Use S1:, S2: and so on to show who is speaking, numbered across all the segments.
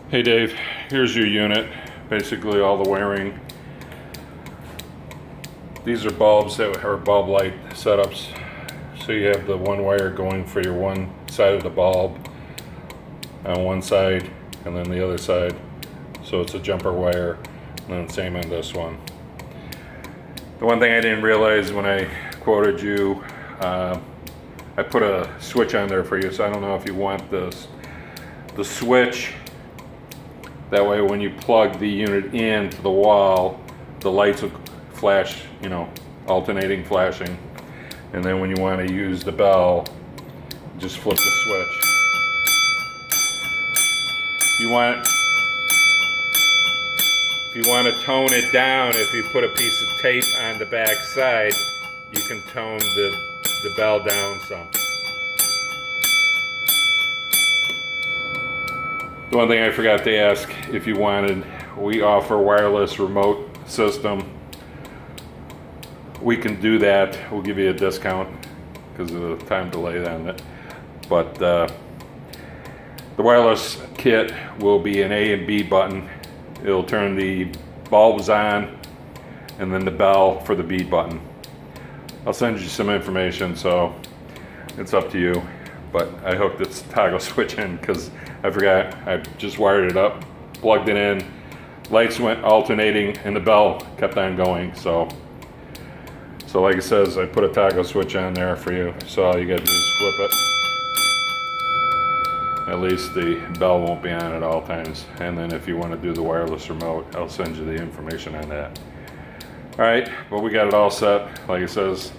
S1: Hey Dave, here's your unit, basically all the wiring. These are bulbs that are bulb light setups. So you have the one wire going for your one side of the bulb on one side and then the other side. So it's a jumper wire, and then same on this one. The one thing I didn't realize when I quoted you, I put a switch on there for you, so I don't know if you want the switch. That way when you plug the unit into the wall, the lights will flash, alternating flashing. And then when you want to use the bell, just flip the switch. If you want to tone it down, if you put a piece of tape on the back side, you can tone the bell down some. The one thing I forgot to ask, if you wanted, we offer wireless remote system. We can do that. We'll give you a discount because of the time delay on it. But the wireless kit will be an A and B button. It'll turn the bulbs on and then the bell for the B button. I'll send you some information, so it's up to you. But I hooked this toggle switch in because I forgot. I just wired it up, plugged it in, lights went alternating, and the bell kept on going. So like it says, I put a toggle switch on there for you. So all you gotta do is flip it. At least the bell won't be on at all times. And then if you want to do the wireless remote, I'll send you the information on that. All right, but we got it all set. Like it says,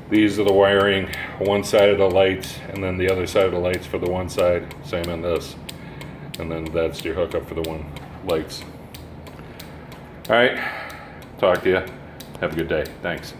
S1: these are the wiring, one side of the lights, and then the other side of the lights for the one side, same on this. And then that's your hookup for the one lights. All right, talk to you. Have a good day. Thanks.